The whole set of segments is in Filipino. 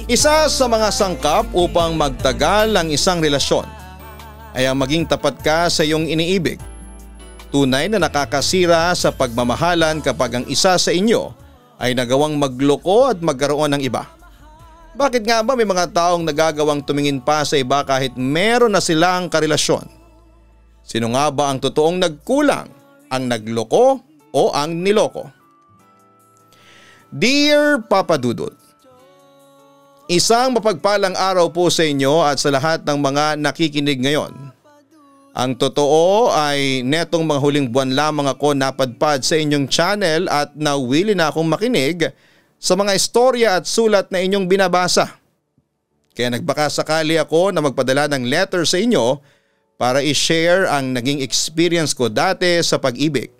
Isa sa mga sangkap upang magtagal ang isang relasyon ay ang maging tapat ka sa iyong iniibig. Tunay na nakakasira sa pagmamahalan kapag ang isa sa inyo ay nagawang magloko at magkaroon ng iba. Bakit nga ba may mga taong nagagawang tumingin pa sa iba kahit meron na silang karelasyon? Sino nga ba ang totoong nagkulang? Ang nagloko o ang niloko? Dear Papa Dudut, isang mapagpalang araw po sa inyo at sa lahat ng mga nakikinig ngayon. Ang totoo ay netong mga huling buwan lamang ako napadpad sa inyong channel at nawili na akong makinig sa mga istorya at sulat na inyong binabasa. Kaya nagbakasakali ako na magpadala ng letter sa inyo para i-share ang naging experience ko dati sa pag-ibig.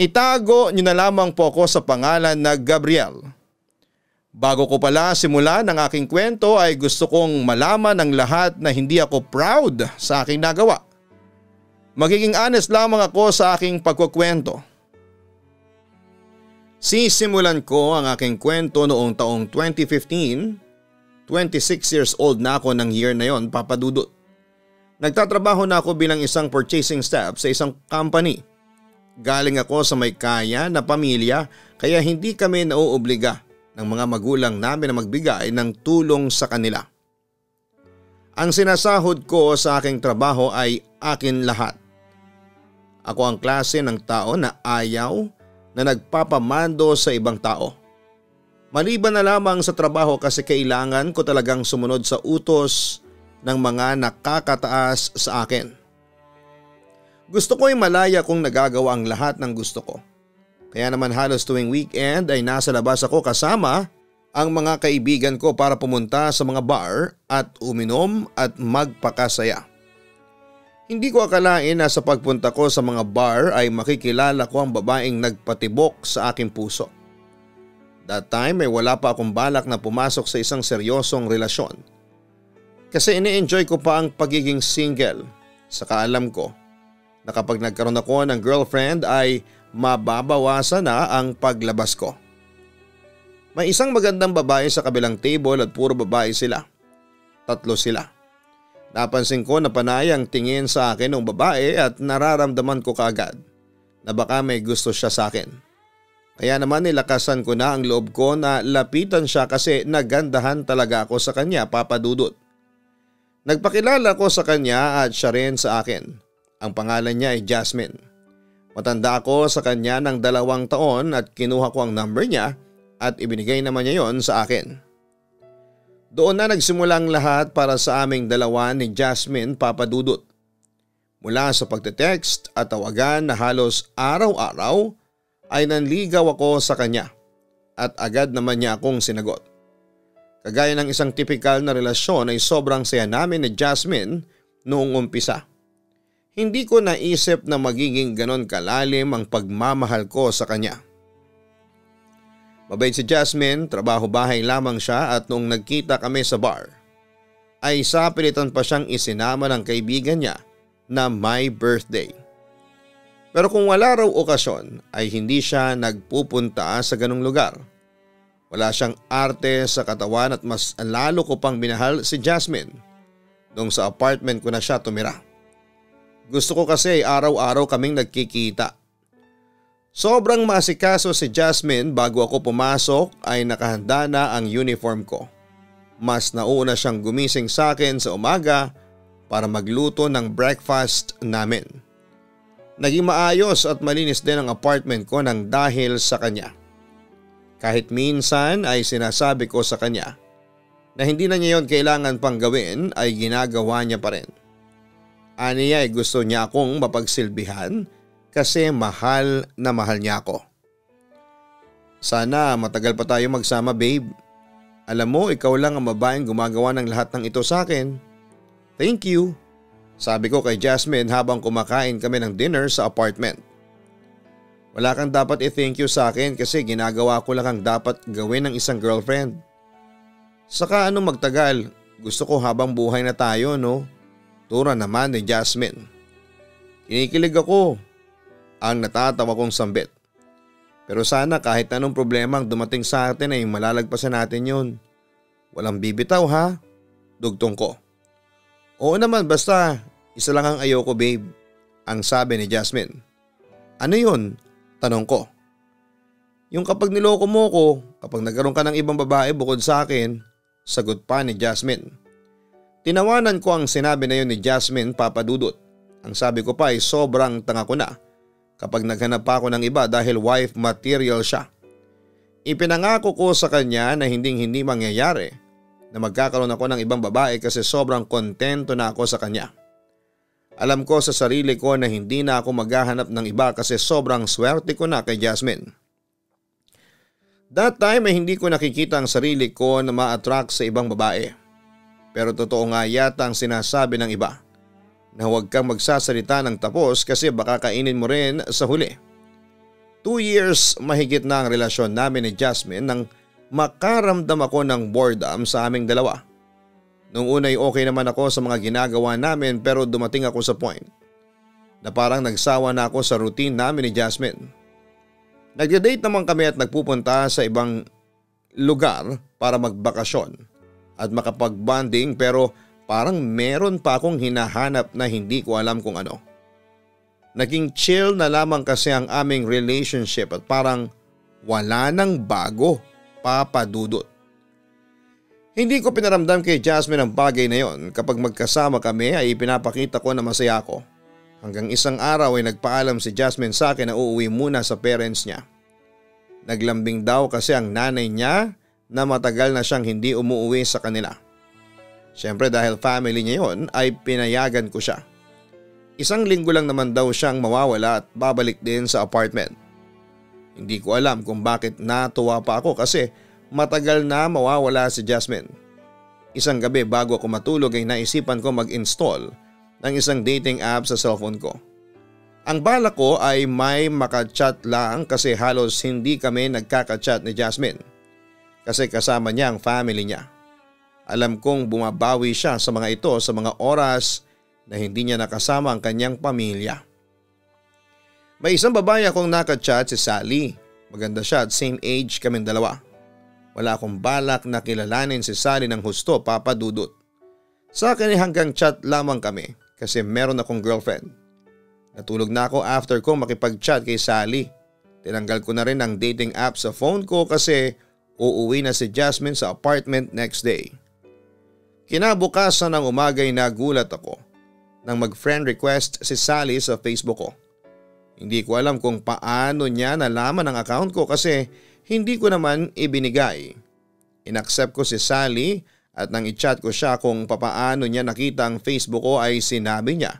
Itago niyo na lamang po ako sa pangalan na Gabriel. Bago ko pala simulan ang aking kwento ay gusto kong malaman ng lahat na hindi ako proud sa aking nagawa. Magiging honest lamang ako sa aking pagkukwento. Sisimulan ko ang aking kwento noong taong 2015. 26 years old na ako ng year na yon, Papa Dudut. Nagtatrabaho na ako bilang isang purchasing staff sa isang company. Galing ako sa may kaya na pamilya kaya hindi kami nauobliga ng mga magulang namin na magbigay ng tulong sa kanila. Ang sinasahod ko sa aking trabaho ay akin lahat. Ako ang klase ng tao na ayaw na nagpapamando sa ibang tao. Maliban na lamang sa trabaho kasi kailangan ko talagang sumunod sa utos ng mga nakakataas sa akin. Gusto ko ay malaya kung nagagawa ang lahat ng gusto ko. Kaya naman halos tuwing weekend ay nasa labas ako kasama ang mga kaibigan ko para pumunta sa mga bar at uminom at magpakasaya. Hindi ko akalain na sa pagpunta ko sa mga bar ay makikilala ko ang babaeng nagpatibok sa aking puso. That time ay wala pa akong balak na pumasok sa isang seryosong relasyon. Kasi ini-enjoy ko pa ang pagiging single. Saka alam ko na kapag nagkaroon ako ng girlfriend ay mababawasan na ang paglabas ko. May isang magandang babae sa kabilang table at puro babae sila. 3 sila. Napansin ko na panay ang tingin sa akin ng babae at nararamdaman ko kaagad na baka may gusto siya sa akin. Kaya naman nilakasan ko na ang loob ko na lapitan siya kasi nagandahan talaga ako sa kanya, Papa Dudut. Nagpakilala ko sa kanya at siya rin sa akin. Ang pangalan niya ay Jasmine. Matanda ako sa kanya ng 2 taon at kinuha ko ang number niya at ibinigay naman niya yon sa akin. Doon na nagsimula ang lahat para sa aming dalawa ni Jasmine, Papa Dudut. Mula sa pagte-text at tawagan na halos araw-araw ay nanligaw ako sa kanya at agad naman niya akong sinagot. Kagaya ng isang tipikal na relasyon ay sobrang saya namin ni Jasmine noong umpisa. Hindi ko naisip na magiging ganon kalalim ang pagmamahal ko sa kanya. Mabait si Jasmine, trabaho-bahay lamang siya at noong nagkita kami sa bar ay sapilitan pa siyang isinama ng kaibigan niya na may birthday. Pero kung wala raw okasyon ay hindi siya nagpupunta sa ganong lugar. Wala siyang arte sa katawan at mas lalo ko pang minahal si Jasmine nung sa apartment ko na siya tumira. Gusto ko kasi araw-araw kaming nagkikita. Sobrang masikaso si Jasmine bago ako pumasok ay nakahanda na ang uniform ko. Mas nauna siyang gumising sa akin sa umaga para magluto ng breakfast namin. Naging maayos at malinis din ang apartment ko nang dahil sa kanya. Kahit minsan ay sinasabi ko sa kanya na hindi na niya yon kailangan pang gawin ay ginagawa niya pa rin. Aniya ay gusto niya akong mapagsilbihan kasi mahal na mahal niya ako. Sana matagal pa tayo magsama, babe. Alam mo, ikaw lang ang babaeng gumagawa ng lahat ng ito sa akin. Thank you, sabi ko kay Jasmine habang kumakain kami ng dinner sa apartment. Wala kang dapat i-thank you sa akin kasi ginagawa ko lang ang dapat gawin ng isang girlfriend. Saka anong magtagal, gusto ko habang buhay na tayo, no? Tura naman ni Jasmine. Kinikilig ako. Ang natatawa kong sambit. Pero sana kahit anong problema ang dumating sa atin ay malalagpasan natin yun. Walang bibitaw ha? Dugtong ko. Oo naman basta isa lang ang ayoko babe. Ang sabi ni Jasmine. Ano yun? Tanong ko. Yung kapag niloko mo ko, kapag nagkaroon ka ng ibang babae bukod sa akin, sagot pa ni Jasmine. Tinawanan ko ang sinabi na yun ni Jasmine papadudot. Ang sabi ko pa ay sobrang tanga ko na kapag naghanap pa ako ng iba dahil wife material siya. Ipinangako ko sa kanya na hindi mangyayari na magkakaroon ako ng ibang babae kasi sobrang kontento na ako sa kanya. Alam ko sa sarili ko na hindi na ako maghahanap ng iba kasi sobrang swerte ko na kay Jasmine. That time ay hindi ko nakikita ang sarili ko na ma-attract sa ibang babae. Pero totoo nga yata ang sinasabi ng iba na huwag kang magsasalita ng tapos kasi baka kainin mo rin sa huli. 2 years mahigit na ang relasyon namin ni Jasmine nang makaramdam ako ng boredom sa aming dalawa. Noong una ay okay naman ako sa mga ginagawa namin pero dumating ako sa point na parang nagsawa na ako sa routine namin ni Jasmine. Nagde-date naman kami at nagpupunta sa ibang lugar para magbakasyon at makapag-bonding pero parang meron pa akong hinahanap na hindi ko alam kung ano. Naging chill na lamang kasi ang aming relationship at parang wala nang bago, papadudot. Hindi ko pinaramdam kay Jasmine ang bagay na yon. Kapag magkasama kami ay pinapakita ko na masaya ako. Hanggang isang araw ay nagpaalam si Jasmine sa akin na uuwi muna sa parents niya. Naglambing daw kasi ang nanay niya na matagal na siyang hindi umuwi sa kanila. Siyempre dahil family niya yon ay pinayagan ko siya. 1 linggo lang naman daw siyang mawawala at babalik din sa apartment. Hindi ko alam kung bakit natuwa pa ako kasi matagal na mawawala si Jasmine. Isang gabi bago ako matulog ay naisipan ko mag-install ng isang dating app sa cellphone ko. Ang balak ko ay may makachat lang kasi halos hindi kami nagkakachat ni Jasmine kasi kasama niya ang family niya. Alam kong bumabawi siya sa mga ito sa mga oras na hindi niya nakasama ang kanyang pamilya. May isang babae akong nakachat si Sally. Maganda siya at same age kaming dalawa. Wala akong balak na kilalanin si Sally ng husto, papadudot. Sa akin ay hanggang chat lamang kami kasi meron akong girlfriend. Natulog na ako after ko makipag-chat kay Sally. Tinanggal ko na rin ang dating app sa phone ko kasi uuwi na si Jasmine sa apartment next day. Kinabukasan ng umaga ay nagulat ako nang mag-friend request si Sally sa Facebook ko. Hindi ko alam kung paano niya nalaman ang account ko kasi hindi ko naman ibinigay. Inaccept ko si Sally at nang i-chat ko siya kung papaano niya nakita ang Facebook ko ay sinabi niya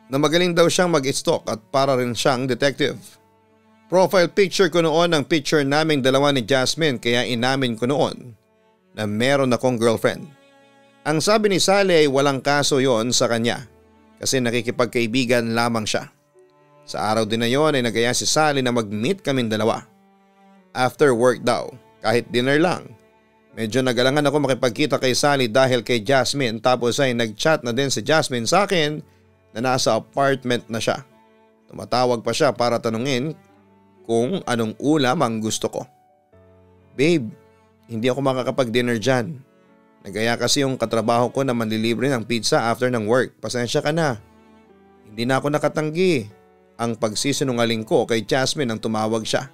na magaling daw siyang mag-stalk at para rin siyang detective. Profile picture ko noon ang picture naming dalawa ni Jasmine kaya inamin ko noon na meron akong girlfriend. Ang sabi ni Sally ay walang kaso yon sa kanya kasi nakikipagkaibigan lamang siya. Sa araw din na yon ay nagaya si Sally na mag-meet kaming dalawa. After work daw, kahit dinner lang. Medyo nagalangan ako makipagkita kay Sally dahil kay Jasmine tapos ay nag-chat na din si Jasmine sa akin na nasa apartment na siya. Tumatawag pa siya para tanungin kung anong ulam ang gusto ko. Babe, hindi ako makakapag-dinner dyan. Nagaya kasi yung katrabaho ko na manlilibre ng pizza after ng work. Pasensya ka na. Hindi na ako nakatanggi. Ang pagsisinungaling ko kay Jasmine nang tumawag siya.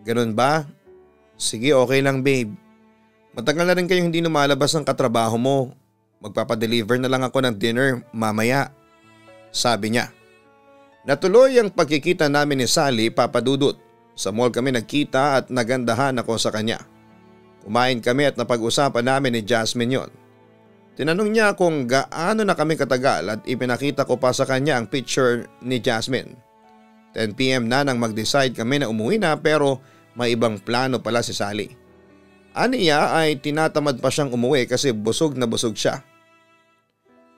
Ganun ba? Sige, okay lang babe. Matagal na rin kayong hindi lumalabas ng katrabaho mo. Magpapadeliver na lang ako ng dinner mamaya. Sabi niya. Natuloy ang pagkikita namin ni Sally, papadudot. Sa mall kami nagkita at nagandahan ako sa kanya. Kumain kami at napag-usapan namin ni Jasmine yon. Tinanong niya kung gaano na kami katagal at ipinakita ko pa sa kanya ang picture ni Jasmine. 10 PM na nang mag-decide kami na umuwi na pero may ibang plano pala si Sally. Aniya ay tinatamad pa siyang umuwi kasi busog na busog siya.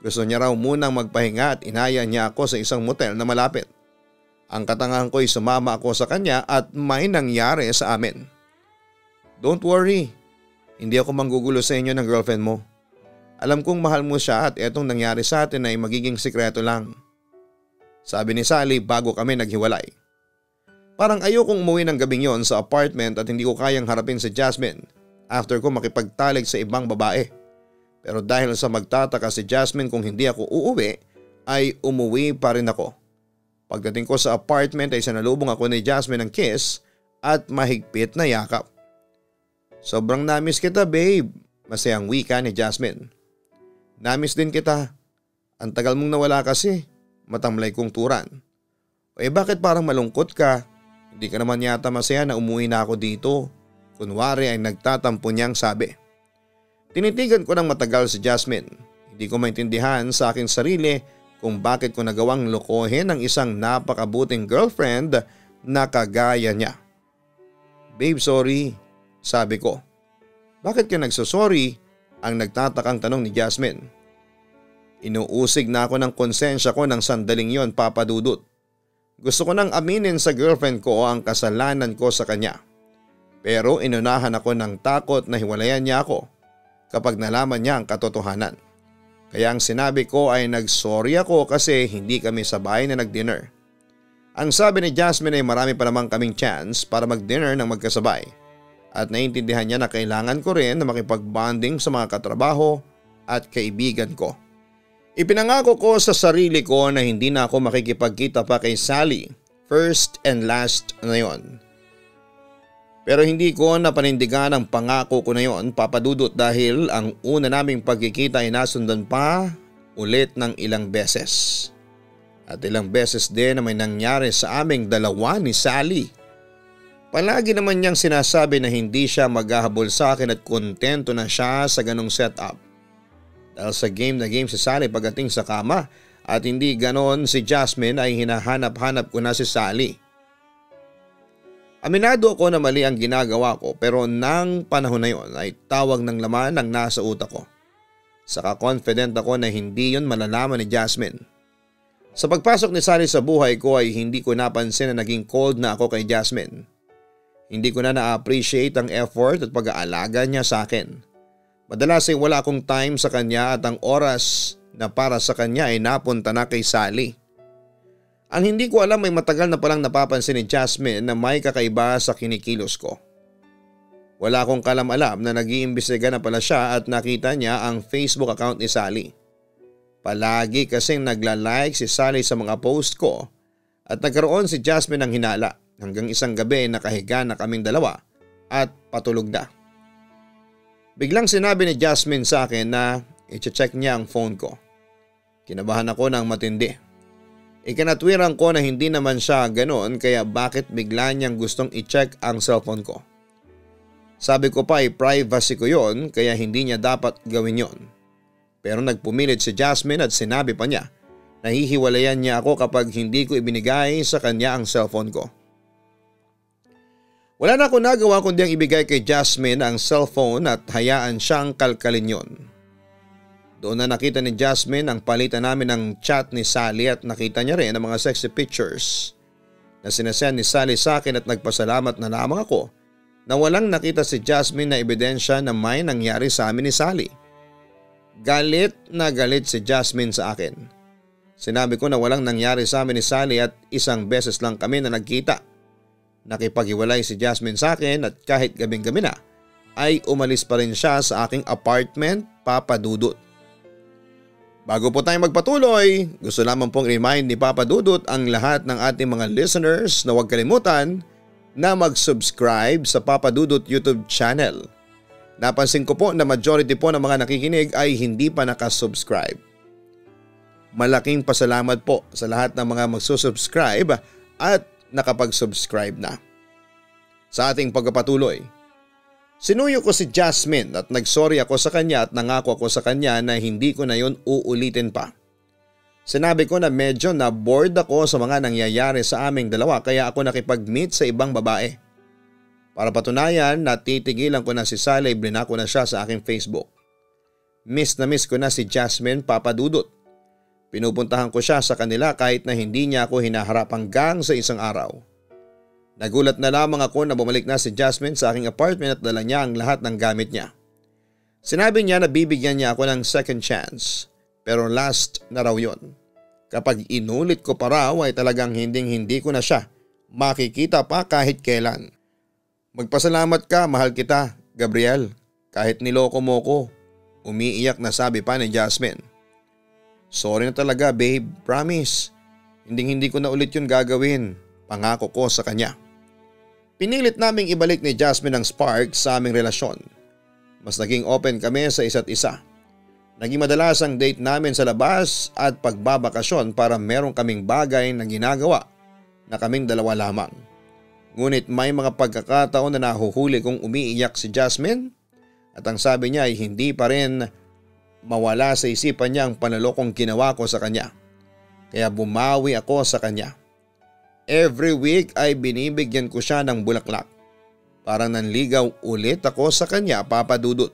Gusto niya raw munang magpahinga at inaya niya ako sa isang motel na malapit. Ang katangahan ko ay sumama ako sa kanya at may nangyari sa amin. Don't worry, hindi ako manggugulo sa inyo ng girlfriend mo. Alam kong mahal mo siya at etong nangyari sa atin ay magiging sikreto lang. Sabi ni Sally bago kami naghiwalay. Parang ayokong umuwi ng gabing yon sa apartment at hindi ko kayang harapin si Jasmine after ko makipagtalik sa ibang babae. Pero dahil sa magtataka si Jasmine kung hindi ako uuwi, ay umuwi pa rin ako. Pagdating ko sa apartment ay sinalubong ako ni Jasmine ng kiss at mahigpit na yakap. Sobrang namiss kita babe, masayang wika ni Jasmine. Namiss din kita. Ang tagal mong nawala kasi, matamlay kong turan. Bakit parang malungkot ka? Hindi ka naman yata masaya na umuwi na ako dito. Kunwari ay nagtatampo niyang sabi. Tinitigan ko ng matagal si Jasmine. Hindi ko maintindihan sa aking sarili kung bakit ko nagawang lokohin ang isang napakabuting girlfriend na kagaya niya. Babe, sorry, sabi ko. Bakit ka nagsosorry? Ang nagtatakang tanong ni Jasmine. Inuusig na ako ng konsensya ko ng sandaling yon, Papa Dudut. Gusto ko nang aminin sa girlfriend ko ang kasalanan ko sa kanya. Pero inunahan ako ng takot na hiwalayan niya ako kapag nalaman niya ang katotohanan. Kaya ang sinabi ko ay nagsorry ako kasi hindi kami sabay na nag-dinner. Ang sabi ni Jasmine ay marami pa namang kaming chance para mag-dinner ng magkasabay. At naiintindihan niya na kailangan ko rin na makipag-bonding sa mga katrabaho at kaibigan ko. Ipinangako ko sa sarili ko na hindi na ako makikipagkita pa kay Sally, first and last na yon. Pero hindi ko napanindigan ang pangako ko na yon, Papa Dudut, dahil ang una naming pagkikita ay nasundan pa ulit ng ilang beses. At ilang beses din na may nangyari sa aming dalawa ni Sally. Palagi naman niyang sinasabi na hindi siya maghahabol sa akin at kontento na siya sa ganong setup. Dahil sa game na game si Sally pagdating sa kama at hindi ganon si Jasmine ay hinahanap-hanap ko na si Sally. Aminado ako na mali ang ginagawa ko pero nang panahon na yon ay tawag ng laman ang nasa utak ko. Saka confident ako na hindi yon malalaman ni Jasmine. Sa pagpasok ni Sally sa buhay ko ay hindi ko napansin na naging cold na ako kay Jasmine. Hindi ko na na-appreciate ang effort at pag-aalaga niya sa akin. Madalas ay wala akong time sa kanya at ang oras na para sa kanya ay napunta na kay Sally. Ang hindi ko alam ay matagal na palang napapansin ni Jasmine na may kakaiba sa kinikilos ko. Wala akong kalam-alam na nag-iimbestiga na pala siya at nakita niya ang Facebook account ni Sally. Palagi kasing nagla-like si Sally sa mga post ko at nagkaroon si Jasmine ng hinala hanggang isang gabi nakahiga na kaming dalawa at patulog na. Biglang sinabi ni Jasmine sa akin na i-check niya ang phone ko. Kinabahan ako ng matindi. Ikinatwiran ko na hindi naman siya ganoon kaya bakit bigla niyang gustong i-check ang cellphone ko. Sabi ko pa ay privacy ko yon kaya hindi niya dapat gawin yon. Pero nagpumilit si Jasmine at sinabi pa niya na hihiwalayan niya ako kapag hindi ko ibinigay sa kanya ang cellphone ko. Wala na ako nagawa kundi ang ibigay kay Jasmine ang cellphone at hayaan siyang kalkalin yon. Doon na nakita ni Jasmine ang palitan namin ng chat ni Sally at nakita niya rin ang mga sexy pictures na sinasend ni Sally sa akin at nagpasalamat na lamang ako na walang nakita si Jasmine na ebidensya na may nangyari sa amin ni Sally. Galit na galit si Jasmine sa akin. Sinabi ko na walang nangyari sa amin ni Sally at isang beses lang kami na nagkita. Nakipaghiwalay si Jasmine sa akin at kahit gabing-gabi na ay umalis pa rin siya sa aking apartment, Papa Dudut. Bago po tayo magpatuloy, gusto lamang pong remind ni Papa Dudut ang lahat ng ating mga listeners na huwag kalimutan na mag-subscribe sa Papa Dudut YouTube channel. Napansin ko po na majority po ng mga nakikinig ay hindi pa nakasubscribe. Malaking pasalamat po sa lahat ng mga magsusubscribe at nakapag-subscribe na. Sa ating pagpapatuloy, sinuyo ko si Jasmine at nagsorry ako sa kanya at nangako ako sa kanya na hindi ko na yon uulitin pa. Sinabi ko na medyo na bored ako sa mga nangyayari sa aming dalawa kaya ako nakipag-meet sa ibang babae. Para patunayan na titigilan ko na si Sally, blinako na siya sa aking Facebook. Miss na miss ko na si Jasmine, Papa Dudut. Pinupuntahan ko siya sa kanila kahit na hindi niya ako hinaharap hanggang sa isang araw. Nagulat na lamang ako na bumalik na si Jasmine sa aking apartment at dala niya ang lahat ng gamit niya. Sinabi niya na bibigyan niya ako ng second chance pero last na raw yon. Kapag inulit ko pa raw ay talagang hindi ko na siya makikita pa kahit kailan. Magpasalamat ka, mahal kita, Gabriel, kahit niloko mo ko. Umiiyak na sabi pa ni Jasmine. Sorry na talaga babe, promise. Hindi ko na ulit yun gagawin, pangako ko sa kanya. Pinilit naming ibalik ni Jasmine ang spark sa aming relasyon. Mas naging open kami sa isa't isa. Naging madalas ang date namin sa labas at pagbabakasyon para merong kaming bagay na ginagawa na kaming dalawa lamang. Ngunit may mga pagkakataon na nahuhuli kong umiiyak si Jasmine at ang sabi niya ay hindi pa rin mawala sa isipan niya ang panlolokong ginawa ko sa kanya. Kaya bumawi ako sa kanya. Every week ay binibigyan ko siya ng bulaklak. Parang nanligaw ulit ako sa kanya, Papa Dudut.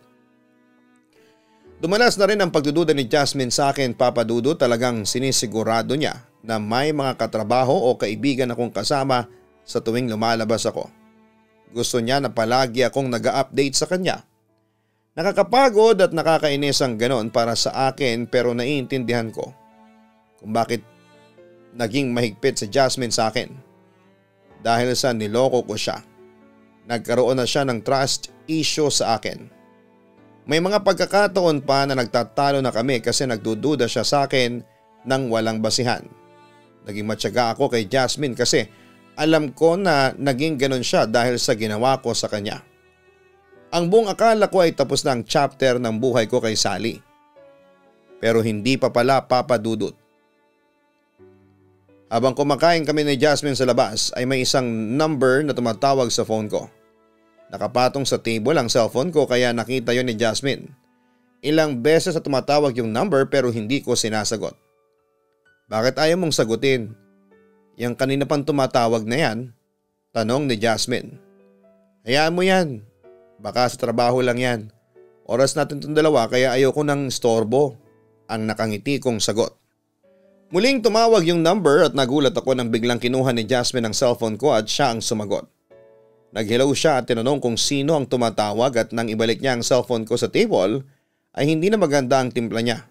Dumalas na rin ang pagdududa ni Jasmine sa akin, Papa Dudut. Talagang sinisigurado niya na may mga katrabaho o kaibigan akong kasama sa tuwing lumalabas ako. Gusto niya na palagi akong nag-a-update sa kanya. Nakakapagod at nakakainis ang ganon para sa akin pero naiintindihan ko kung bakit naging mahigpit si Jasmine sa akin. Dahil sa niloko ko siya. Nagkaroon na siya ng trust issue sa akin. May mga pagkakataon pa na nagtatalo na kami kasi nagdududa siya sa akin ng walang basihan. Naging matyaga ako kay Jasmine kasi alam ko na naging ganon siya dahil sa ginawa ko sa kanya. Ang buong akala ko ay tapos na ang chapter ng buhay ko kay Sally. Pero hindi pa pala, Papa Dudut. Habang kumakain kami ni Jasmine sa labas ay may isang number na tumatawag sa phone ko. Nakapatong sa table ang cellphone ko kaya nakita yon ni Jasmine. Ilang beses na tumatawag yung number pero hindi ko sinasagot. Bakit ayaw mong sagutin? Yang kanina pang tumatawag na yan? Tanong ni Jasmine. Hayaan mo yan. Baka sa trabaho lang yan. Oras natin itong dalawa kaya ayoko ng storbo. Ang nakangiti kong sagot. Muling tumawag yung number at nagulat ako nang biglang kinuha ni Jasmine ang cellphone ko at siya ang sumagot. Nag-hello siya at tinanong kung sino ang tumatawag at nang ibalik niya ang cellphone ko sa table ay hindi na maganda ang timpla niya.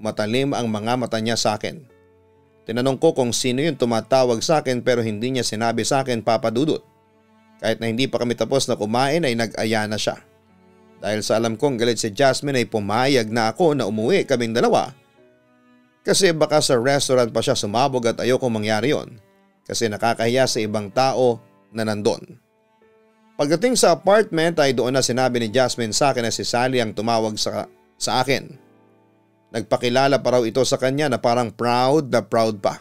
Matalim ang mga mata niya sa akin. Tinanong ko kung sino yung tumatawag sa akin pero hindi niya sinabi sa akin, Papa Dudut. Kahit na hindi pa kami tapos na kumain ay nag-aya na siya. Dahil sa alam kong galit si Jasmine ay pumayag na ako na umuwi kaming dalawa. Kasi baka sa restaurant pa siya sumabog at ayoko mangyari yon. Kasi nakakahiya sa ibang tao na nandun. Pagdating sa apartment ay doon na sinabi ni Jasmine sa akin na si Sally ang tumawag sa akin. Nagpakilala pa raw ito sa kanya na parang proud na proud pa.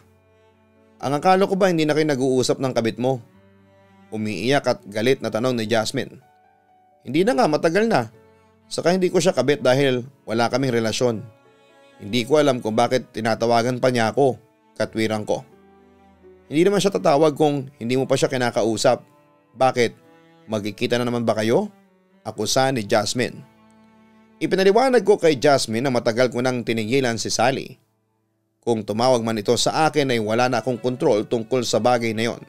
Ang akala ko ba hindi na kayo nag-uusap ng kabit mo? Umiiyak at galit na tanong ni Jasmine. Hindi na nga, matagal na. Saka hindi ko siya kabit dahil wala kaming relasyon. Hindi ko alam kung bakit tinatawagan pa niya ako, katwiran ko. Hindi naman siya tatawag kung hindi mo pa siya kinakausap. Bakit? Magkikita na naman ba kayo? Akusa ni Jasmine. Ipinaliwanag ko kay Jasmine na matagal ko nang tinigilan si Sally. Kung tumawag man ito sa akin ay wala na akong kontrol tungkol sa bagay na yon.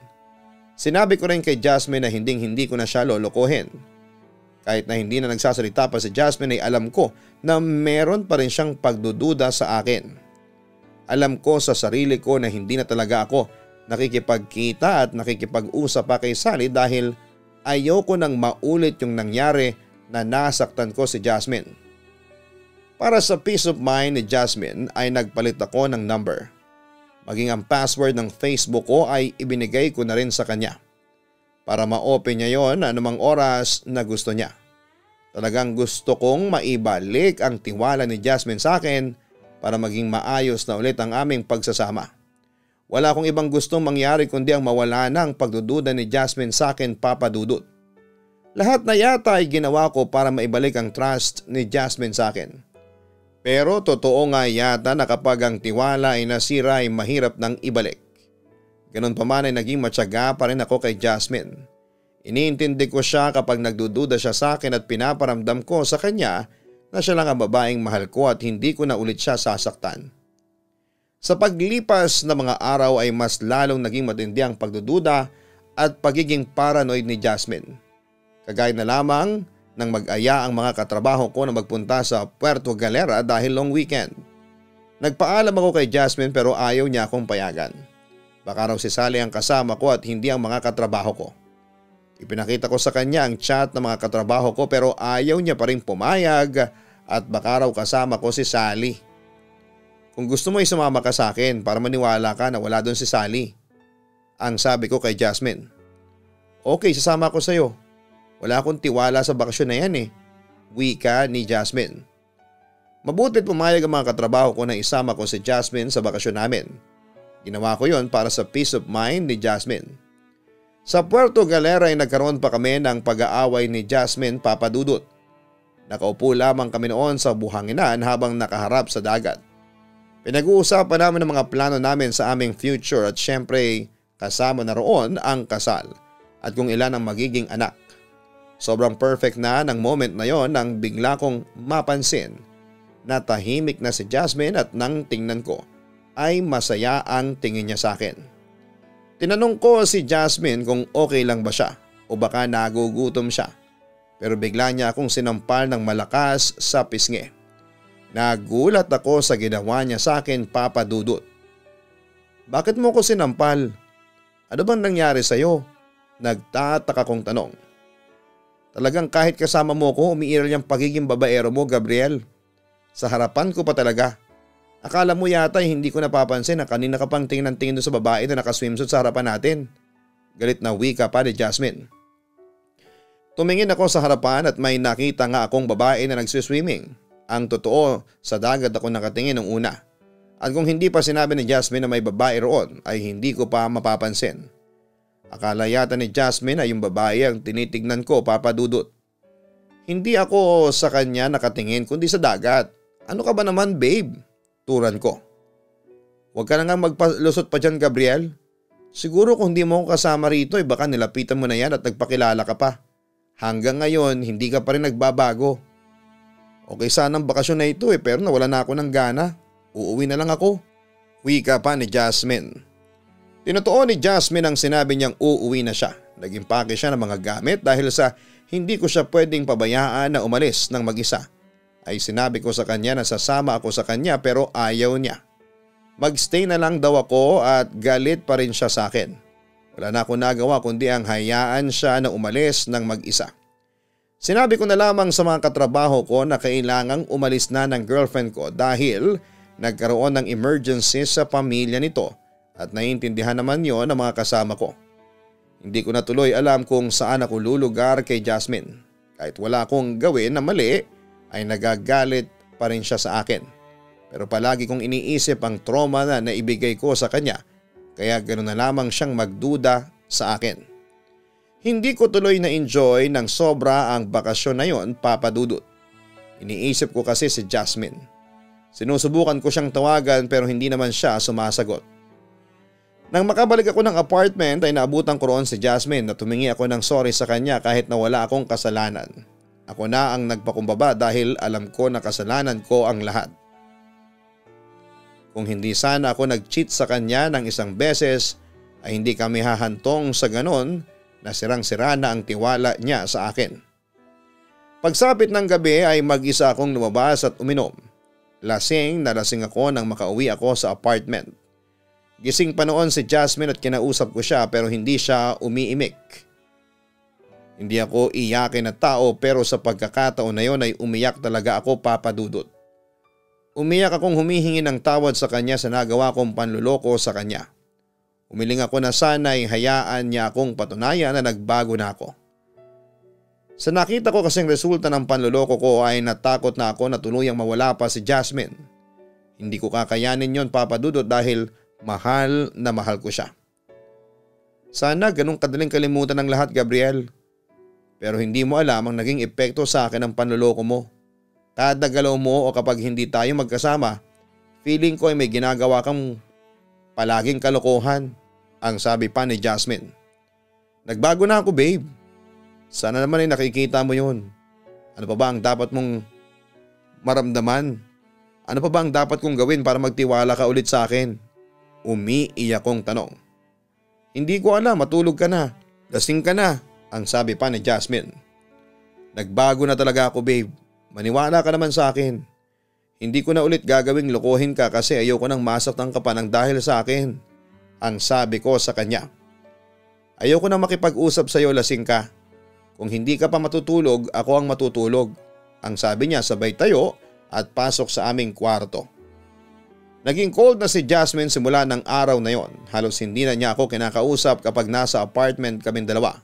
Sinabi ko rin kay Jasmine na hindi ko na siya lolokohin. Kahit na hindi na nagsasalita pa si Jasmine ay alam ko na meron pa rin siyang pagdududa sa akin. Alam ko sa sarili ko na hindi na talaga ako nakikipagkita at nakikipag-usap pa kay Sally dahil ayoko nang maulit yung nangyari na nasaktan ko si Jasmine. Para sa peace of mind ni Jasmine ay nagpalit ako ng number. Maging ang password ng Facebook ko ay ibinigay ko na rin sa kanya. Para ma-open niya yon anumang oras na gusto niya. Talagang gusto kong maibalik ang tiwala ni Jasmine sa akin para maging maayos na ulit ang aming pagsasama. Wala akong ibang gustong mangyari kundi ang mawala na ang pagdududa ni Jasmine sa akin, Papa Dudut. Lahat na yata ay ginawa ko para maibalik ang trust ni Jasmine sa akin. Pero totoo nga yata na kapag ang tiwala ay nasira ay mahirap nang ibalik. Ganon pa man ay naging matyaga pa rin ako kay Jasmine. Iniintindi ko siya kapag nagdududa siya sa akin at pinaparamdam ko sa kanya na siya lang ang babaeng mahal ko at hindi ko na ulit siya sasaktan. Sa paglipas na mga araw ay mas lalong naging matindi ang pagdududa at pagiging paranoid ni Jasmine. Kagaya na lamang nang mag-aya ang mga katrabaho ko na magpunta sa Puerto Galera dahil long weekend. Nagpaalam ako kay Jasmine pero ayaw niya akong payagan. Baka raw si Sally ang kasama ko at hindi ang mga katrabaho ko. Ipinakita ko sa kanya ang chat ng mga katrabaho ko pero ayaw niya pa rin pumayag at baka raw kasama ko si Sally. Kung gusto mo isumama ka sa akin para maniwala ka na wala doon si Sally. Ang sabi ko kay Jasmine. Okay, sasama ko sa'yo. Wala akong tiwala sa bakasyon na yan eh. Wika ni Jasmine. Mabuti't pumayag ang mga katrabaho ko na isama ko si Jasmine sa bakasyon namin. Ginawa ko yon para sa peace of mind ni Jasmine. Sa Puerto Galera ay nagkaroon pa kami ng pag-aaway ni Jasmine Papadudot. Nakaupo lamang kami noon sa buhanginan habang nakaharap sa dagat. Pinag-uusapan namin ang mga plano namin sa aming future at syempre kasama na roon ang kasal at kung ilan ang magiging anak. Sobrang perfect na ng moment na yon nang bigla kong mapansin na tahimik na si Jasmine at nang tingnan ko ay masaya ang tingin niya sa akin. Tinanong ko si Jasmine kung okay lang ba siya o baka nagugutom siya pero bigla niya akong sinampal ng malakas sa pisngi. Nagulat ako sa ginawa niya sa akin, Papa Dudut. Bakit mo ko sinampal? Ano bang nangyari sa'yo? Nagtataka kong tanong. Talagang kahit kasama mo ko umiiral yung pagiging babaero mo, Gabriel. Sa harapan ko pa talaga. Akala mo yata hindi ko napapansin na kanina ka pang tingin ng tingin sa babae na nakaswimsuit sa harapan natin. Galit na wika pa ni Jasmine. Tumingin ako sa harapan at may nakita nga akong babae na nagsiswimming. Ang totoo, sa dagat ako nakatingin nung una. At kung hindi pa sinabi ni Jasmine na may babae roon ay hindi ko pa mapapansin. Akala yata ni Jasmine ay yung babae ang tinitignan ko, Papa Dudut. Hindi ako sa kanya nakatingin kundi sa dagat. Ano ka ba naman, babe? Turan ko. Huwag ka na nga magpalusot pa dyan, Gabriel. Siguro kung hindi mo ako kasama rito ay baka nilapitan mo na yan at nagpakilala ka pa. Hanggang ngayon hindi ka pa rin nagbabago. Okay sana ang bakasyon na ito pero nawala na ako ng gana. Uuwi na lang ako. Wika pa ni Jasmine. Tinotoo ni Jasmine ang sinabi niyang uuwi na siya. Nag-impake siya ng mga gamit dahil sa hindi ko siya pwedeng pabayaan na umalis ng mag-isa. Ay sinabi ko sa kanya na sasama ako sa kanya pero ayaw niya. Magstay na lang daw ako at galit pa rin siya sa akin. Wala na ako nagawa kundi ang hayaan siya na umalis ng mag-isa. Sinabi ko na lamang sa mga katrabaho ko na kailangang umalis na ng girlfriend ko dahil nagkaroon ng emergency sa pamilya nito at naiintindihan naman yon ng mga kasama ko. Hindi ko na tuloy alam kung saan ako lulugar kay Jasmine. Kahit wala akong gawin na mali ay nagagalit pa rin siya sa akin. Pero palagi kong iniisip ang trauma na naibigay ko sa kanya kaya ganoon na lamang siyang magduda sa akin. Hindi ko tuloy na enjoy ng sobra ang bakasyon na yon, Papa Dudut. Iniisip ko kasi si Jasmine. Sinusubukan ko siyang tawagan pero hindi naman siya sumasagot. Nang makabalik ako ng apartment ay naabutan ko roon si Jasmine na tumingi ako ng sorry sa kanya kahit na wala akong kasalanan. Ako na ang nagpakumbaba dahil alam ko na kasalanan ko ang lahat. Kung hindi sana ako nag-cheat sa kanya ng isang beses ay hindi kami hahantong sa ganon na sirang-sira na ang tiwala niya sa akin. Pagsapit ng gabi ay mag-isa akong lumabas at uminom. Lasing na lasing ako nang makauwi ako sa apartment. Gising pa noon si Jasmine at kinausap ko siya pero hindi siya umiimik. Hindi ako iyakin na tao pero sa pagkakataon na yon ay umiyak talaga ako, Papa Dudut. Umiyak akong humihingi ng tawad sa kanya sa nagawa kong panluloko sa kanya. Umiling ako na sana'y hayaan niya akong patunayan na nagbago na ako. Sa nakita ko kasing resulta ng panluloko ko ay natakot na ako na tuluyang mawala pa si Jasmine. Hindi ko kakayanin yon, Papa Dudut, dahil mahal na mahal ko siya. Sana ganun kadaling kalimutan ng lahat, Gabriel. Pero hindi mo alam ang naging epekto sa akin ng panluloko mo. Kada galaw mo o kapag hindi tayo magkasama, feeling ko ay may ginagawa kang palaging kalokohan, ang sabi pa ni Jasmine. Nagbago na ako, babe. Sana naman ay nakikita mo yun. Ano pa ba ang dapat mong maramdaman? Ano pa ba ang dapat kong gawin para magtiwala ka ulit sa akin? Umiiyak kong tanong. Hindi ko alam, matulog ka na. Lasing ka na, ang sabi pa ni Jasmine. Nagbago na talaga ako, babe. Maniwala ka naman sa akin. Hindi ko na ulit gagawing lokohin ka kasi ayoko nang masaktan ka pa ng dahil sa akin. Ang sabi ko sa kanya. Ayoko na makipag-usap sa iyo, lasing ka. Kung hindi ka pa matutulog, ako ang matutulog. Ang sabi niya sabay tayo at pasok sa aming kwarto. Naging cold na si Jasmine simula ng araw na yon. Halos hindi na niya ako kinakausap kapag nasa apartment kaming dalawa.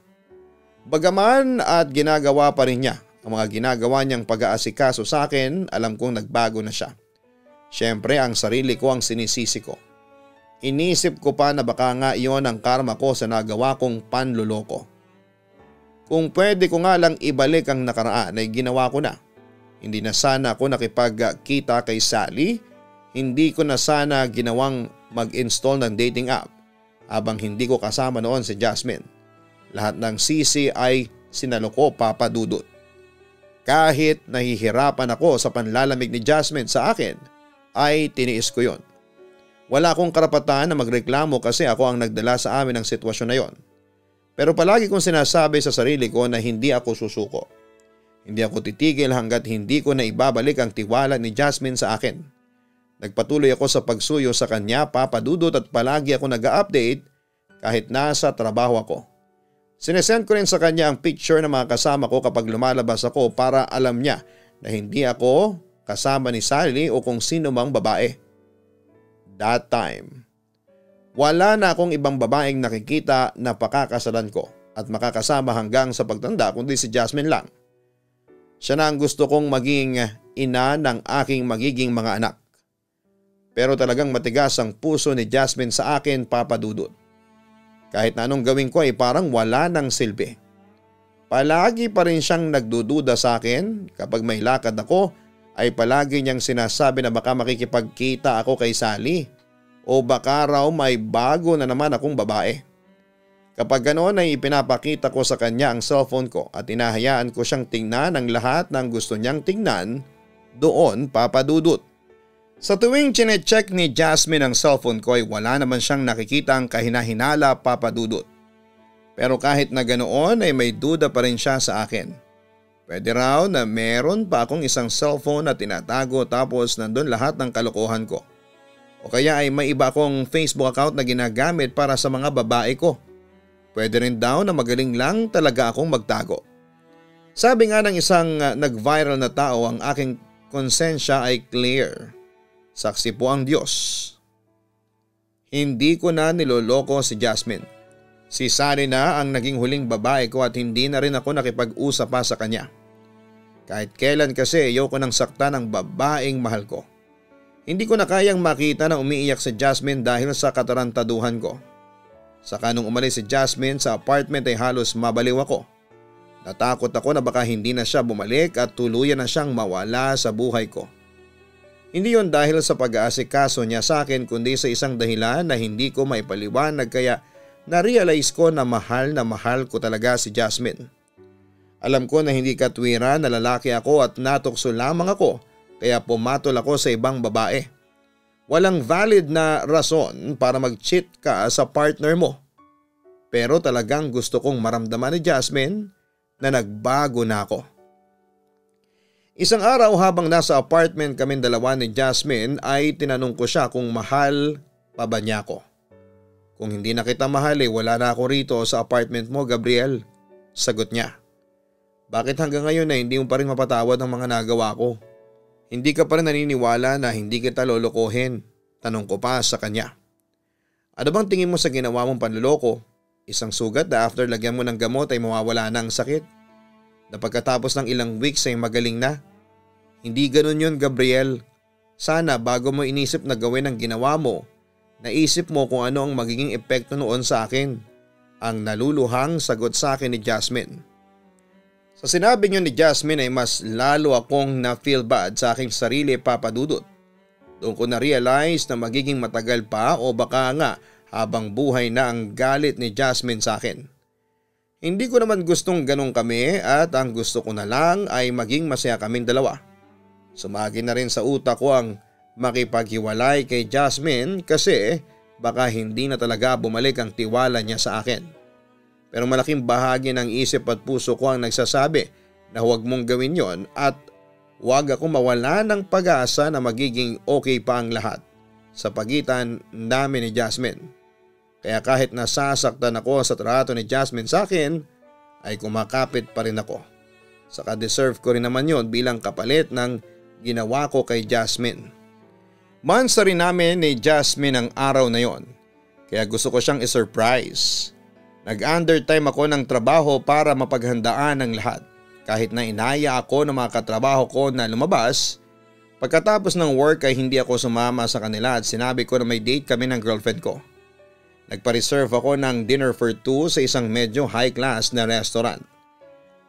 Bagaman at ginagawa pa rin niya ang mga ginagawa niyang pag-aasikaso sa akin, alam kong nagbago na siya. Siyempre ang sarili ko ang sinisisi ko. Inisip ko pa na baka nga iyon ang karma ko sa nagawa kong panluloko. Kung pwede ko nga lang ibalik ang nakaraan ay ginawa ko na. Hindi na sana ako nakipagkita kay Sally. Hindi ko na sana ginawang mag-install ng dating app habang hindi ko kasama noon si Jasmine. Lahat ng sisi ay sinalo ko, Papa Dudut. Kahit nahihirapan ako sa panlalamig ni Jasmine sa akin ay tiniis ko yon. Wala akong karapatan na magreklamo kasi ako ang nagdala sa amin ng sitwasyon na yon. Pero palagi kong sinasabi sa sarili ko na hindi ako susuko. Hindi ako titigil hanggat hindi ko na ibabalik ang tiwala ni Jasmine sa akin. Nagpatuloy ako sa pagsuyo sa kanya, Papa Dudut, at palagi ako nag-update kahit nasa trabaho ako. Sinesend ko rin sa kanya ang picture ng mga kasama ko kapag lumalabas ako para alam niya na hindi ako kasama ni Sally o kung sino mang babae. That time, wala na akong ibang babaeng nakikita na pakakasalan ko at makakasama hanggang sa pagtanda kundi si Jasmine lang. Siya na ang gusto kong maging ina ng aking magiging mga anak. Pero talagang matigas ang puso ni Jasmine sa akin, Papa Dudut. Kahit na anong gawin ko ay parang wala ng silbi. Palagi pa rin siyang nagdududa sa akin. Kapag may lakad ako ay palagi niyang sinasabi na baka makikipagkita ako kay Sally o baka raw may bago na naman akong babae. Kapag ganoon ay ipinapakita ko sa kanya ang cellphone ko at inahayaan ko siyang tingnan ang lahat ng gusto niyang tingnan doon, Papa Dudut. Sa tuwing chinecheck ni Jasmine ang cellphone ko ay wala naman siyang nakikitang kahinahinala, Papa Dudut. Pero kahit na ganoon ay may duda pa rin siya sa akin. Pwede raw na meron pa akong isang cellphone na tinatago tapos nandun lahat ng kalokohan ko. O kaya ay may iba akong Facebook account na ginagamit para sa mga babae ko. Pwede rin daw na magaling lang talaga akong magtago. Sabi nga ng isang nag-viral na tao, ang aking konsensya ay clear. Saksi po ang Diyos. Hindi ko na niloloko si Jasmine. Si Sally na ang naging huling babae ko at hindi na rin ako nakipag-usap pa sa kanya. Kahit kailan kasi ayoko nang saktan ng babaeng mahal ko. Hindi ko na kayang makita na umiiyak si Jasmine dahil sa katarantaduhan ko. Saka nung umalis si Jasmine sa apartment ay halos mabaliw ako. Natakot ako na baka hindi na siya bumalik at tuluyan na siyang mawala sa buhay ko. Hindi yon dahil sa pag-aasikaso niya sa akin kundi sa isang dahilan na hindi ko maipaliwanag kaya na-realize ko na mahal ko talaga si Jasmine. Alam ko na hindi katwiran na lalaki ako at natukso lamang ako kaya pumatol ako sa ibang babae. Walang valid na rason para mag-cheat ka sa partner mo. Pero talagang gusto kong maramdaman ni Jasmine na nagbago na ako. Isang araw habang nasa apartment kaming dalawa ni Jasmine ay tinanong ko siya kung mahal pa ba niya ako. Kung hindi na kita mahal wala na ako rito sa apartment mo, Gabriel. Sagot niya. Bakit hanggang ngayon hindi mo pa rin mapatawad ang mga nagawa ko? Hindi ka pa rin naniniwala na hindi kita lolokohin? Tanong ko pa sa kanya. Ano bang tingin mo sa ginawa mong panloloko? Isang sugat na after lagyan mo ng gamot ay mawawala na ang sakit? Na pagkatapos ng ilang weeks ay magaling na? Hindi ganun yun, Gabriel. Sana bago mo inisip na gawin ang ginawa mo, naisip mo kung ano ang magiging epekto noon sa akin. Ang naluluhang sagot sa akin ni Jasmine. Sa sinabi niyo ni Jasmine ay mas lalo akong na-feel bad sa aking sarili, Papa Dudut. Doon ko na-realize na magiging matagal pa o baka nga habang buhay na ang galit ni Jasmine sa akin. Hindi ko naman gustong ganun kami at ang gusto ko na lang ay maging masaya kaming dalawa. Sumagi na rin sa utak ko ang makipaghiwalay kay Jasmine kasi baka hindi na talaga bumalik ang tiwala niya sa akin. Pero malaking bahagi ng isip at puso ko ang nagsasabi na huwag mong gawin yon at huwag ako mawala ng pag-asa na magiging okay pa ang lahat sa pagitan namin ni Jasmine. Kaya kahit nasasaktan ako sa trato ni Jasmine sa akin ay kumakapit pa rin ako. Saka deserve ko rin naman yon bilang kapalit ng ginawa ko kay Jasmine. Months na rin namin ni Jasmine ang araw na yon. Kaya gusto ko siyang isurprise. Nag-undertime ako ng trabaho para mapaghandaan ang lahat. Kahit na inaya ako ng mga katrabaho ko na lumabas, pagkatapos ng work ay hindi ako sumama sa kanila at sinabi ko na may date kami ng girlfriend ko. Nagpa-reserve ako ng dinner for two sa isang medyo high class na restaurant.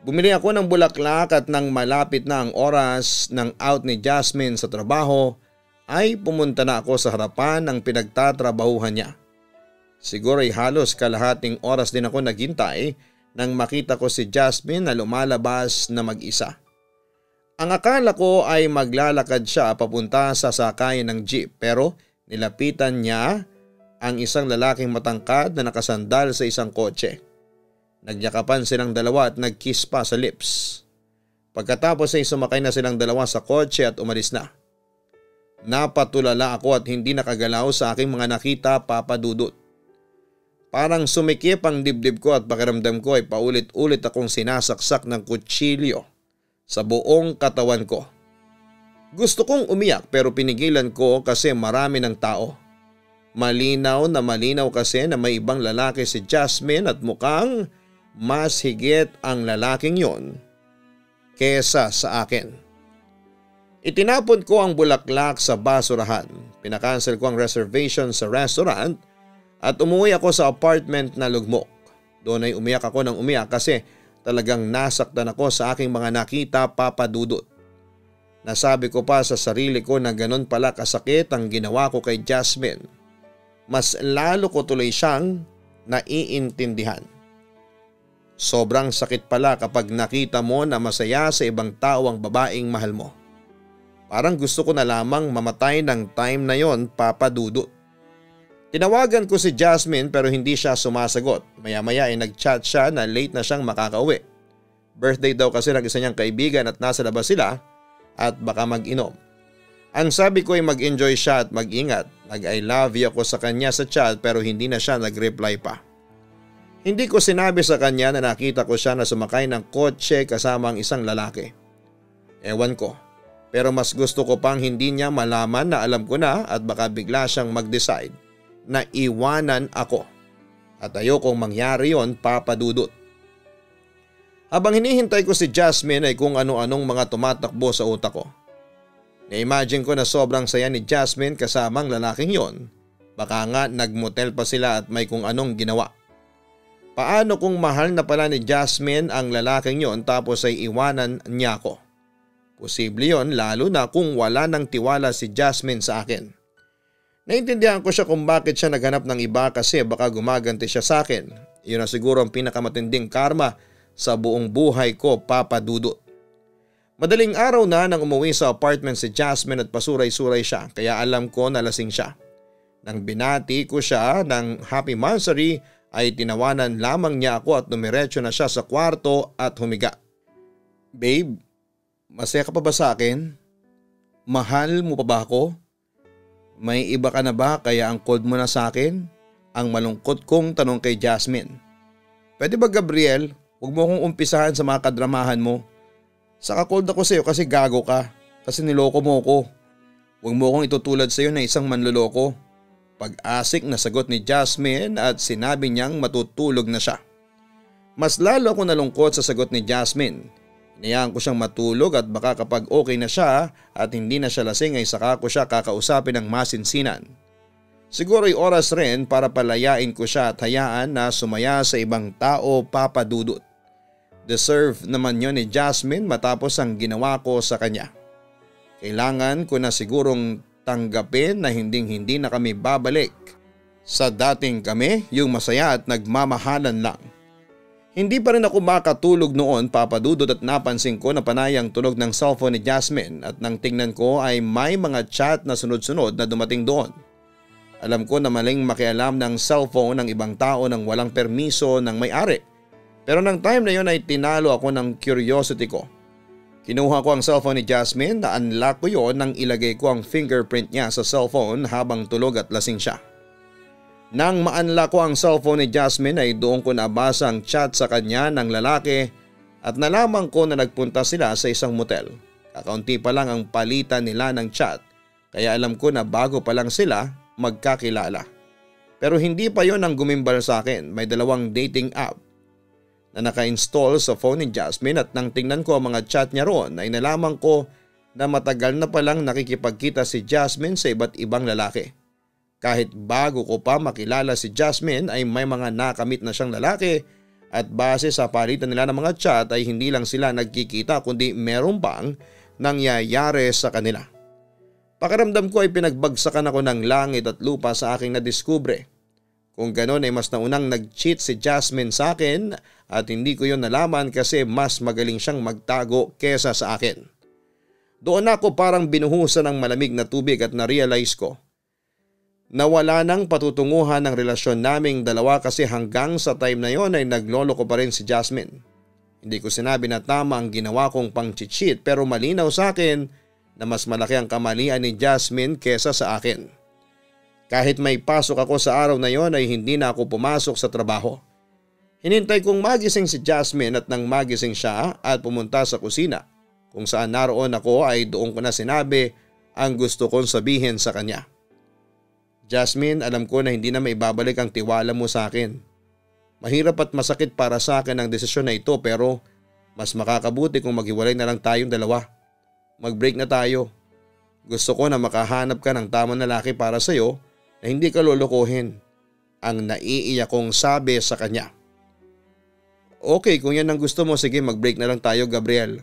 Bumili ako ng bulaklak at nang malapit na ang oras ng out ni Jasmine sa trabaho ay pumunta na ako sa harapan ng pinagtatrabahuhan niya. Siguro ay halos kalahating oras din ako naghintay nang makita ko si Jasmine na lumalabas na mag-isa. Ang akala ko ay maglalakad siya papunta sa sakayan ng jeep pero nilapitan niya ang isang lalaking matangkad na nakasandal sa isang kotse. Nagyakapan silang dalawa at nag-kiss pa sa lips. Pagkatapos ay sumakay na silang dalawa sa kotse at umalis na. Napatulala ako at hindi nakagalaw sa aking mga nakita, Papa Dudut. Parang sumikip ang dibdib ko at pakiramdam ko ay paulit-ulit akong sinasaksak ng kutsilyo sa buong katawan ko. Gusto kong umiyak pero pinigilan ko kasi marami ng tao. Malinaw na malinaw kasi na may ibang lalaki si Jasmine at mukhang mas higit ang lalaking yon kesa sa akin. Itinapon ko ang bulaklak sa basurahan. Pinakancel ko ang reservation sa restaurant at umuwi ako sa apartment na lugmok. Doon ay umiyak ako ng umiyak kasi talagang nasaktan ako sa aking mga nakita, Papa Dudut. Nasabi ko pa sa sarili ko na ganun pala kasakit ang ginawa ko kay Jasmine. Mas lalo ko tuloy siyang naiintindihan. Sobrang sakit pala kapag nakita mo na masaya sa ibang tao ang babaeng mahal mo. Parang gusto ko na lamang mamatay ng time na yon, Papa Dudut. Tinawagan ko si Jasmine pero hindi siya sumasagot. Maya-maya ay nag-chat siya na late na siyang makakauwi. Birthday daw kasi ng isa niyang kaibigan at nasa labas sila at baka mag-inom. Ang sabi ko ay mag-enjoy siya at mag-ingat. Nag-I love you ako sa kanya sa chat pero hindi na siya nag-reply pa. Hindi ko sinabi sa kanya na nakita ko siya na sumakay ng kotse kasama ang isang lalaki. Ewan ko. Pero mas gusto ko pang hindi niya malaman na alam ko na at baka bigla siyang mag-decide na iwanan ako. At ayokong mangyari yon, Papa Dudut. Habang hinihintay ko si Jasmine ay kung ano-anong mga tumatakbo sa utak ko. Na-imagine ko na sobrang saya ni Jasmine kasama ang lalaking yon. Baka nga nagmotel pa sila at may kung anong ginawa. Paano kung mahal na pala ni Jasmine ang lalaking yon tapos ay iwanan niya ako? Posible yon lalo na kung wala nang tiwala si Jasmine sa akin. Naintindihan ko siya kung bakit siya naghanap ng iba kasi baka gumaganti siya sa akin. Yun na siguro ang pinakamatinding karma sa buong buhay ko, Papa Dudut. Madaling araw na nang umuwi sa apartment si Jasmine at pasuray-suray siya kaya alam ko na lasing siya. Nang binati ko siya ng happy monthsary ay tinawanan lamang niya ako at dumiretso na siya sa kwarto at humiga. Babe, masaya ka pa ba sa akin? Mahal mo pa ba ako? May iba ka na ba kaya ang cold mo na sa akin? Ang malungkot kong tanong kay Jasmine. Pwede ba Gabriel, huwag mo kong umpisahan sa mga kadramahan mo. Saka cold ako sa'yo kasi gago ka. Kasi niloko mo ko. Huwag mo akong itutulad sa'yo na isang manloloko. Pag-asik na sagot ni Jasmine at sinabi niyang matutulog na siya. Mas lalo ako nalungkot sa sagot ni Jasmine. Inayaan ko siyang matulog at baka kapag okay na siya at hindi na siya lasing ay saka ko siya kakausapin ng masinsinan. Siguro ay oras rin para palayain ko siya at hayaan na sumaya sa ibang tao, Papa Dudut. Deserve naman yun ni Jasmine matapos ang ginawa ko sa kanya. Kailangan ko na sigurong tanggapin na hinding-hindi na kami babalik sa dating kami, yung masaya at nagmamahalan lang. Hindi pa rin ako makatulog noon, Papa Dudut, at napansin ko na panay ang tunog ng cellphone ni Jasmine at nang tingnan ko ay may mga chat na sunod-sunod na dumating doon. Alam ko na maling makialam ng cellphone ng ibang tao nang walang permiso ng may-ari. Pero nang time na yon ay tinalo ako ng curiosity ko. Kinuha ko ang cellphone ni Jasmine, na-unlock ko yon nang ilagay ko ang fingerprint niya sa cellphone habang tulog at lasing siya. Nang maanla ko ang cellphone ni Jasmine ay doon ko nabasa ang chat sa kanya ng lalaki at nalaman ko na nagpunta sila sa isang motel. Kakaunti pa lang ang palitan nila ng chat kaya alam ko na bago pa lang sila magkakilala. Pero hindi pa yon ang gumimbal sa akin. May 2 dating app na naka-install sa phone ni Jasmine at nang tingnan ko ang mga chat niya roon ay nalaman ko na matagal na palang nakikipagkita si Jasmine sa iba't ibang lalaki. Kahit bago ko pa makilala si Jasmine ay may mga nakamit na siyang lalaki at base sa palitan nila ng mga chat ay hindi lang sila nagkikita kundi meron pang nangyayari sa kanila. Pakiramdam ko ay pinagbagsakan ako ng langit at lupa sa aking nadiskubre. Kung ganon ay mas naunang nag-cheat si Jasmine sa akin at hindi ko yon nalaman kasi mas magaling siyang magtago kesa sa akin. Doon ako parang binuhusan ng malamig na tubig at na-realize ko na wala nang patutunguhan ng relasyon naming dalawa kasi hanggang sa time na yon ay nagloloko pa rin si Jasmine. Hindi ko sinabi na tama ang ginawa kong pang-cheat pero malinaw sa akin na mas malaki ang kamalian ni Jasmine kesa sa akin. Kahit may pasok ako sa araw na yon ay hindi na ako pumasok sa trabaho. Hinintay kong magising si Jasmine at nang magising siya at pumunta sa kusina kung saan naroon ako ay doon ko na sinabi ang gusto kong sabihin sa kanya. Jasmine, alam ko na hindi na maibabalik ang tiwala mo sa akin. Mahirap at masakit para sa akin ang desisyon na ito pero mas makakabuti kung maghiwalay na lang tayong dalawa. Mag-break na tayo. Gusto ko na makahanap ka ng tamang lalaki para sa'yo na hindi ka lolokohin. Ang naiiyak kong sabi sa kanya. Okay, kung yan ang gusto mo, sige mag-break na lang tayo, Gabriel.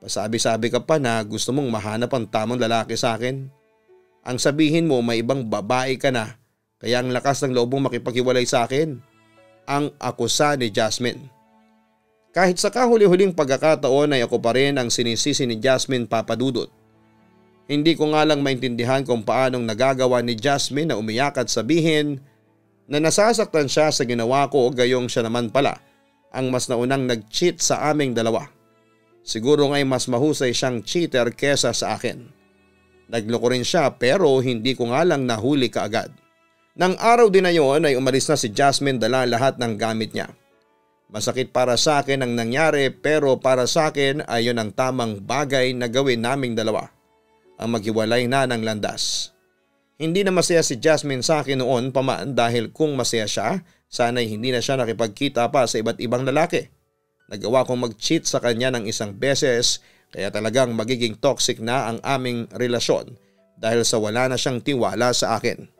Pasabi-sabi ka pa na gusto mong mahanap ang tamang lalaki sa akin. Ang sabihin mo may ibang babae ka na kaya ang lakas ng loob mong makipaghiwalay sa akin. Ang akusa ni Jasmine. Kahit sa kahuli-huling pagkakataon ay ako pa rin ang sinisisi ni Jasmine, Papa Dudut. Hindi ko nga lang maintindihan kung paanong nagagawa ni Jasmine na umiyak at sabihin na nasasaktan siya sa ginawa ko gayong siya naman pala ang mas naunang nag-cheat sa aming dalawa. Siguro nga'y mas mahusay siyang cheater kesa sa akin. Nagloko rin siya pero hindi ko nga lang nahuli kaagad. Nang araw din na yon ay umalis na si Jasmine dala lahat ng gamit niya. Masakit para sa akin ang nangyari pero para sa akin ay yun ang tamang bagay na gawin naming dalawa. Ang maghiwalay na ng landas. Hindi na masaya si Jasmine sa akin noon paman dahil kung masaya siya, sana'y hindi na siya nakipagkita pa sa iba't ibang lalaki. Nagawa kong mag-cheat sa kanya ng isang beses kaya talagang magiging toxic na ang aming relasyon dahil sa wala na siyang tiwala sa akin.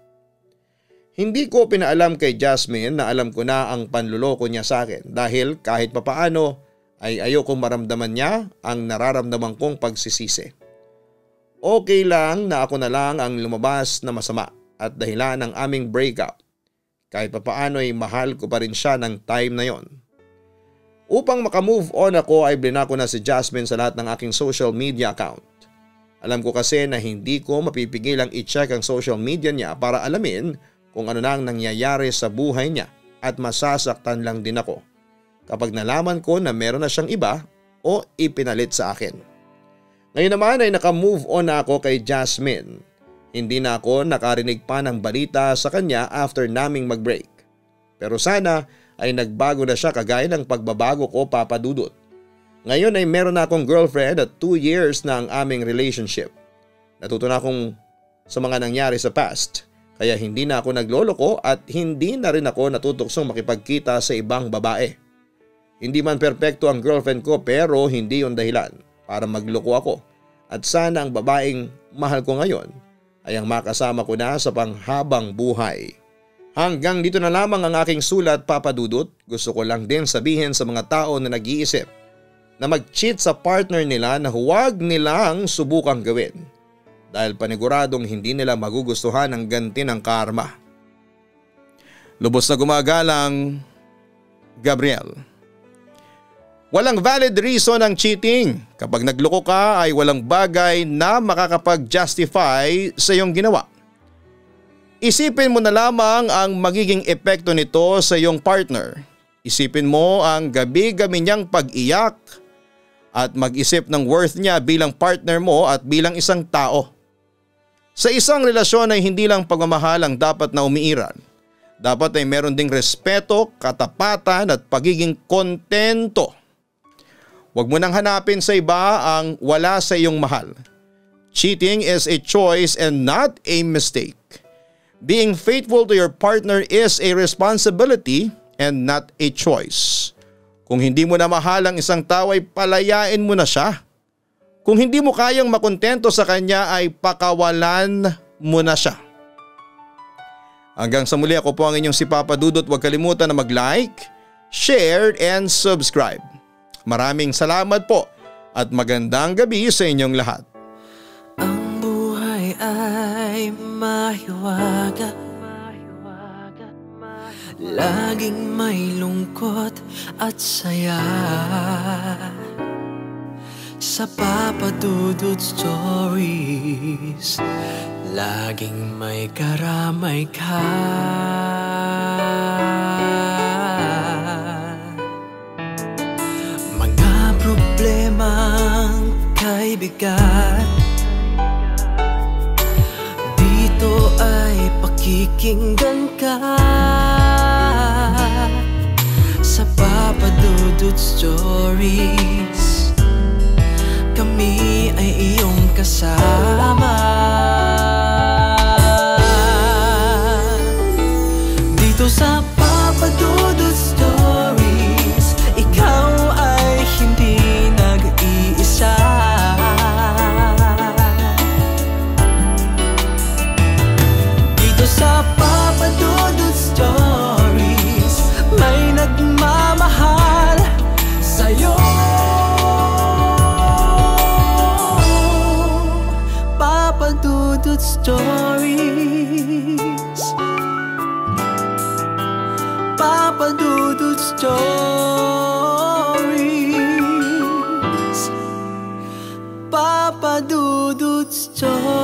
Hindi ko pinaalam kay Jasmine na alam ko na ang panluloko niya sa akin dahil kahit papaano ay ayokong maramdaman niya ang nararamdaman kong pagsisisi. Okay lang na ako na lang ang lumabas na masama at dahilan ng aming breakup. Kahit papaano ay mahal ko pa rin siya ng time na yon. Upang makamove on ako ay blinako na si Jasmine sa lahat ng aking social media account. Alam ko kasi na hindi ko mapipigilang i-check ang social media niya para alamin kung ano na ang nangyayari sa buhay niya at masasaktan lang din ako kapag nalaman ko na meron na siyang iba o ipinalit sa akin. Ngayon naman ay nakamove on na ako kay Jasmine. Hindi na ako nakarinig pa ng balita sa kanya after naming mag-break. Pero sana ay nagbago na siya kagaya ng pagbabago ko, Papa Dudut. Ngayon ay meron na akong girlfriend at 2 years na ang aming relationship. Natuto na akong sa mga nangyari sa past kaya hindi na ako nagloloko at hindi na rin ako natutuksong makipagkita sa ibang babae. Hindi man perpekto ang girlfriend ko pero hindi yon dahilan para magloko ako at sana ang babaeng mahal ko ngayon ay ang makasama ko na sa panghabang buhay. Hanggang dito na lamang ang aking sulat, Papa Dudut. Gusto ko lang din sabihin sa mga tao na nag-iisip na mag-cheat sa partner nila na huwag nilang subukang gawin dahil paniguradong hindi nila magugustuhan ang ganti ng karma. Lubos na gumagalang, Gabriel. Walang valid reason ang cheating. Kapag nagloko ka ay walang bagay na makakapag-justify sa iyong ginawa. Isipin mo na lamang ang magiging epekto nito sa iyong partner. Isipin mo ang gabi-gabi niyang pag-iyak at mag-isip ng worth niya bilang partner mo at bilang isang tao. Sa isang relasyon ay hindi lang pagmamahal ang dapat na umiiral. Dapat ay meron ding respeto, katapatan at pagiging kontento. Huwag mo nang hanapin sa iba ang wala sa iyong mahal. Cheating is a choice and not a mistake. Being faithful to your partner is a responsibility and not a choice. Kung hindi mo na mahal ang isang tao ay palayain mo na siya. Kung hindi mo kayang makontento sa kanya ay pakawalan mo na siya. Hanggang sa muli, ako po ang inyong si Papa Dudut. Huwag kalimutan na mag-like, share and subscribe. Maraming salamat po at magandang gabi sa inyong lahat. Ang buhay ay mahiwaga, laging may lungkot at saya. Sa Papa Dudut Stories, laging may karamay ka. Mga problemang kay bigat, dito ay pakikinggan ka. Sa Papa Dudut Stories, kami ay iyong kasama. Dito sa Papa Dudut Stories, ikaw ay hindi nag-iisa. Dito sa Papa Dudut Stories, may nagmamahal sa'yo. Papa Dudut Stories, Papa Dudut Stories, Papa Dudut Stories.